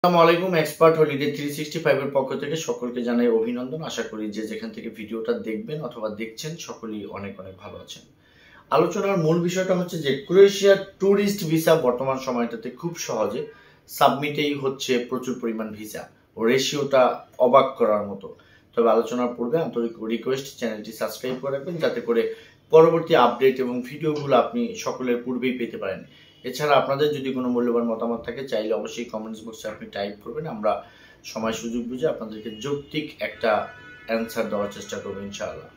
আসসালামু আলাইকুম। Expert holiday 365 এর পক্ষ থেকে সকলকে জানাই অভিনন্দন। আশা করি যে যেখান থেকে ভিডিওটা দেখবেন অথবা দেখছেন সকলেই অনেক অনেক ভালো আছেন। আলোচনার মূল বিষয়টা হচ্ছে যে ক্রোয়েশিয়ার ট্যুরিস্ট ভিসা বর্তমান সময়টাতে খুব সহজে সাবমিটেই হচ্ছে প্রচুর পরিমাণ ভিসা ও রেশিওটা অবাক করার মতো। তবে আলোচনার পূর্বে আন্তরিক রিকোয়েস্ট চ্যানেলটি সাবস্ক্রাইব করে রাখবেন যাতে করে পরবর্তী আপডেট এবং ভিডিওগুলো আপনি সকলের পূর্বেই পেতে পারেন। এছাড়া আপনাদের যদি কোনো মূল্যবান মতামত থাকে চাইলে অবশ্যই কমেন্টস বক্সে আপনি টাইপ করবেন। আমরা সময় সুযোগ বুঝে আপনাদেরকে যৌক্তিক একটা অ্যান্সার দেওয়ার চেষ্টা করবো ইনশাআল্লাহ।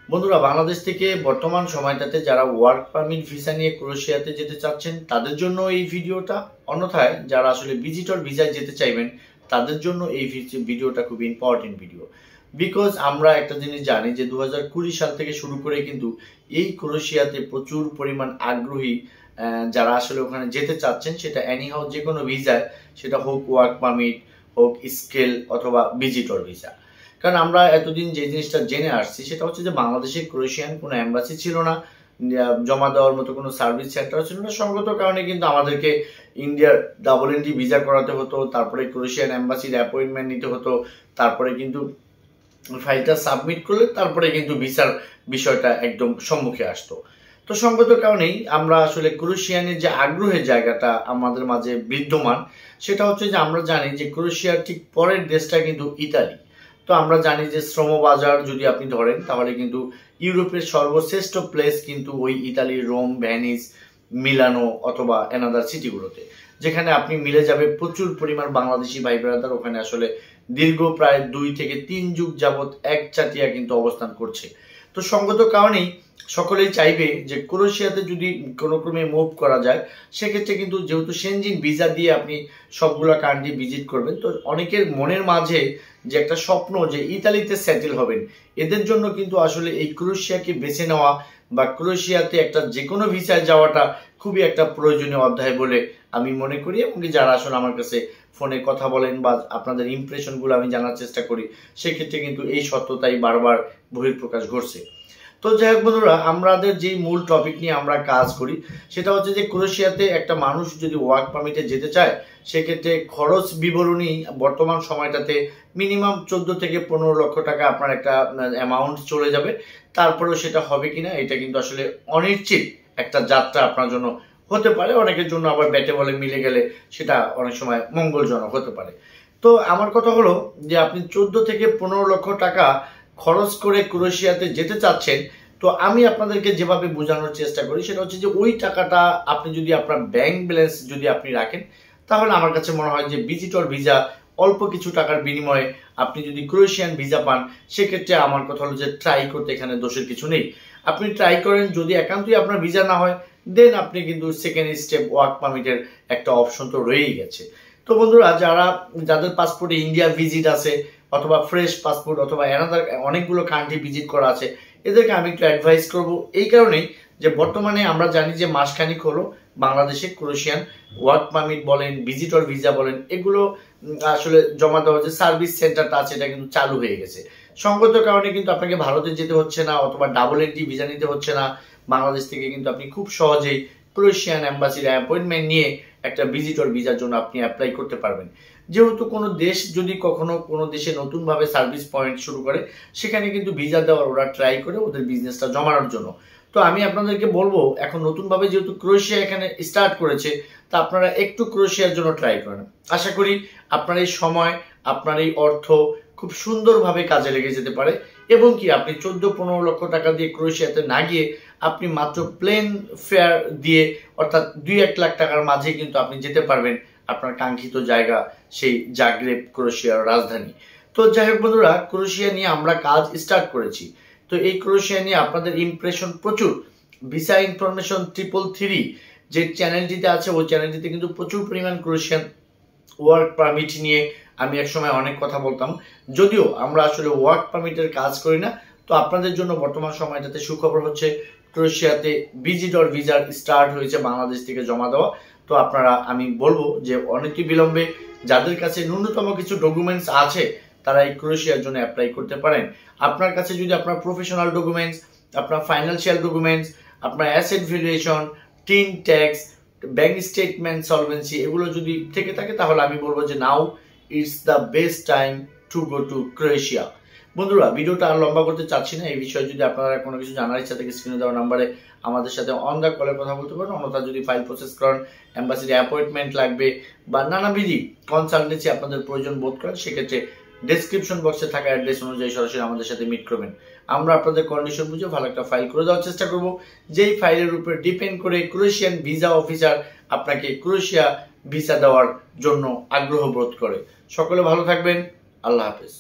বন্ধুরা, বাংলাদেশ থেকে বর্তমান সময়টাতে যারা ওয়ার্ক পারমিট ভিসা নিয়ে ক্রোয়েশিয়াতে যেতে চাচ্ছেন তাদের জন্য এই ভিডিওটা, অন্যথায় যারা আসলে ভিজিটর ভিসায় যেতে চাইবেন তাদের জন্য এই ভিডিওটা খুব ইম্পর্টেন্ট ভিডিও। বিকজ আমরা একটা জিনিস জানি যে 2020 সাল থেকে শুরু করে কিন্তু এই ক্রোয়েশিয়াতে প্রচুর পরিমাণ আগ্রহী যারা আসলে ওখানে যেতে চাচ্ছেন, সেটা এনিহাউ যে কোনো ভিসায়, সেটা হোক ওয়ার্ক পারমিট, হোক স্কেল অথবা ভিজিটর ভিসা। কারণ আমরা এতদিন যে জিনিসটা জেনে আসছি সেটা হচ্ছে যে বাংলাদেশে ক্রোয়েশিয়ান কোনো এম্বাসি ছিল না, জমা দেওয়ার মতো কোনো সার্ভিস সেন্টার ছিল না। সঙ্গত কারণে কিন্তু আমাদেরকে ইন্ডিয়ার EED ভিসা করাতে হতো, তারপরে ক্রোয়েশিয়ান এম্বাসির অ্যাপয়েন্টমেন্ট নিতে হতো, তারপরে কিন্তু ফাইলটা সাবমিট করলে তারপরে কিন্তু ভিসার বিষয়টা একদম সম্মুখে আসতো। তো সঙ্গত কারণেই আমরা আসলে ক্রোয়েশিয়ানের যে আগ্রহের জায়গাটা আমাদের মাঝে বিদ্যমান, সেটা হচ্ছে যে আমরা জানি যে ক্রোয়েশিয়ার ঠিক পরের দেশটা কিন্তু ইতালি। তো আমরা জানি যে শ্রমবাজার যদি আপনি ধরেন তাহলে কিন্তু ইউরোপের সর্বশ্রেষ্ঠ প্লেস কিন্তু ওই ইতালির রোম, ভেনিস, মিলানো অথবা এনাদার সিটিগুলোতে, যেখানে আপনি মিলে যাবে প্রচুর পরিমাণ বাংলাদেশি ভাই ব্রাদার ওখানে আসলে দীর্ঘ প্রায় 2 থেকে 3 যুগ যাবৎ একচাটিয়া কিন্তু অবস্থান করছে। তো সঙ্গত কারণেই সকলেই চাইবে যে ক্রোয়েশিয়াতে যদি কোনো ক্রমে মুভ করা যায়, সেক্ষেত্রে কিন্তু যেহেতু সেনজিন ভিসা দিয়ে আপনি সবগুলো কান্ট্রি ভিজিট করবেন, তো অনেকের মনের মাঝে যে একটা স্বপ্ন যে ইতালিতে সেটেল হবেন, এদের জন্য কিন্তু আসলে এই ক্রোয়েশিয়াকে বেছে নেওয়া বা ক্রোয়েশিয়াতে একটা যে কোনো ভিসায় যাওয়াটা খুবই একটা প্রয়োজনীয় অধ্যায় বলে আমি মনে করি। এবং যারা আসলে আমার কাছে ফোনে কথা বলেন বা আপনাদের ইমপ্রেশনগুলো আমি জানার চেষ্টা করি, সেক্ষেত্রে কিন্তু এই সত্যতাই বারবার বহিঃপ্রকাশ ঘটছে। তো যাই হোক বন্ধুরা, আমাদের যেই মূল টপিক নিয়ে আমরা কাজ করি সেটা হচ্ছে যে ক্রোয়েশিয়াতে একটা মানুষ যদি ওয়ার্ক পারমিটে যেতে চায়, সেক্ষেত্রে খরচ বিবরণী বর্তমান সময়টাতে মিনিমাম 14 থেকে 15 লক্ষ টাকা আপনার একটা অ্যামাউন্ট চলে যাবে। তারপরেও সেটা হবে কিনা এটা কিন্তু আসলে অনিশ্চিত একটা যাত্রা আপনার জন্য হতে পারে। অনেকের জন্য আবার ব্যাটে বলে মিলে গেলে সেটা অনেক সময় মঙ্গলজনক হতে পারে। তো আমার কথা হলো যে আপনি 14 থেকে 15 লক্ষ টাকা খরচ করে ক্রোয়েশিয়াতে যেতে চাচ্ছেন, তো আমি আপনাদেরকে যেভাবে বোঝানোর চেষ্টা করি সেটা হচ্ছে যে ওই টাকাটা আপনি যদি আপনার ব্যাংক ব্যালেন্স যদি আপনি রাখেন, তাহলে আমার কাছে মনে হয় যে ভিজিটর ভিসা অল্প কিছু টাকার বিনিময়ে আপনি যদি ক্রোয়েশিয়ান ভিসা পান, সেক্ষেত্রে আমার কথা হলো যে ট্রাই করতে এখানে দোষের কিছু নেই। আপনি ট্রাই করেন, যদি একান্তই আপনার ভিসা না হয় দেন আপনি কিন্তু সেকেন্ড স্টেপ ওয়ার্ক পারমিটের একটা অপশন তো রয়েই গেছে। তো বন্ধুরা, যাদের পাসপোর্টে ইন্ডিয়া ভিজিট আছে অথবা ফ্রেশ পাসপোর্ট অথবা এনাদার অনেকগুলো কান্ট্রি ভিজিট করা আছে, এদেরকে আমি একটু অ্যাডভাইস করব এই কারণেই যে বর্তমানে আমরা জানি যে মাসখানিক হলো বাংলাদেশে ক্রোয়েশিয়ান ওয়ার্ক পারমিট বলেন, ভিজিটর ভিসা বলেন, এগুলো আসলে জমা দেওয়ার যে সার্ভিস সেন্টারটা আছে এটা কিন্তু চালু হয়ে গেছে। সঙ্গত কারণে কিন্তু আপনাকে ভারতে যেতে হচ্ছে না অথবা EED ভিসা নিতে হচ্ছে না। বাংলাদেশ থেকে কিন্তু আপনি খুব সহজেই ক্রোয়েশিয়ান এম্বাসির অ্যাপয়েন্টমেন্ট নিয়ে একটা ভিজিটর ভিসার জন্য আপনি অ্যাপ্লাই করতে পারবেন। যেহেতু কোনো দেশ যদি কখনো কোনো দেশে নতুনভাবে সার্ভিস পয়েন্ট শুরু করে, সেখানে কিন্তু ভিসা দেওয়ার ওরা ট্রাই করে ওদের বিজনেসটা জমানোর জন্য। তো আমি আপনাদেরকে বলবো, এখন নতুনভাবে যেহেতু ক্রোয়েশিয়া এখানে স্টার্ট করেছে, তা আপনারা একটু ক্রোয়েশিয়ার জন্য ট্রাই করেন। আশা করি আপনার এই সময়, আপনার এই অর্থ খুব সুন্দরভাবে কাজে লেগে যেতে পারে এবং কি আপনি 14-15 লক্ষ টাকা দিয়ে ক্রোয়েশিয়াতে না গিয়ে আপনি মাত্র প্লেন ফেয়ার দিয়ে অর্থাৎ 2-1 লাখ টাকার মাঝে কিন্তু আপনি যেতে পারবেন আপনার কাঙ্ক্ষিত জায়গা, সেই জাগ্রেব, ক্রোয়েশিয়ার রাজধানী। তো যাই হোক বন্ধুরা, ক্রোয়েশিয়া নিয়ে আমরা কাজ স্টার্ট করেছি। তো এই ক্রোয়েশিয়া নিয়ে আপনাদের ইমপ্রেশন প্রচুর। ভিসা ইনফরমেশন 333 যে চ্যানেলটিতে আছে, ওই চ্যানেলটিতে কিন্তু প্রচুর পরিমাণ ক্রোয়েশিয়ান ওয়ার্ক পারমিট নিয়ে আমি একসময় অনেক কথা বলতাম। যদিও আমরা আসলে ওয়ার্ক পারমিটের কাজ করি না, তো আপনাদের জন্য বর্তমান সময়টাতে সুখবর হচ্ছে ক্রোয়েশিয়াতে ভিজিটর ভিসার স্টার্ট হয়েছে বাংলাদেশ থেকে জমা দেওয়া। তো আপনারা, আমি বলবো যে অনতি বিলম্বে যাদের কাছে ন্যূনতম কিছু ডকুমেন্টস আছে তারা এই ক্রোয়েশিয়ার জন্য অ্যাপ্লাই করতে পারেন। আপনার কাছে যদি আপনার প্রফেশনাল ডকুমেন্টস, আপনার ফাইন্যান্সিয়াল ডকুমেন্টস, আপনার asset valuation, tin tax, bank statement, solvency এগুলো যদি থেকে থাকে তাহলে আমি বলবো যে now it's the best time to go to Croatia. বন্ধুরা, ভিডিওটা আর লম্বা করতে চাচ্ছি না। এই বিষয়ে যদি আপনারা কোনো কিছু জানার ইচ্ছা থেকে স্ক্রিনে দেওয়া নাম্বারে আমাদের সাথে অন দ্য কলে কথা বলতে পারেন। অন্যথা যদি ফাইল প্রসেস করেন, এম্বাসির অ্যাপয়েন্টমেন্ট লাগবে বা নানাবিধি কনসালটেন্সি আপনাদের প্রয়োজন বোধ করেন, সেক্ষেত্রে ডেসক্রিপশন বক্সে থাকা অ্যাড্রেস অনুযায়ী সরাসরি আমাদের সাথে মিট করবেন। আমরা আপনাদের কন্ডিশন বুঝে ভালো একটা ফাইল করে দেওয়ার চেষ্টা করব, যেই ফাইলের উপর ডিপেন্ড করে ক্রোয়েশিয়ান ভিসা অফিসার আপনাকে ক্রোয়েশিয়া ভিসা দেওয়ার জন্য আগ্রহ বোধ করে। সকলে ভালো থাকবেন। আল্লাহ হাফেজ।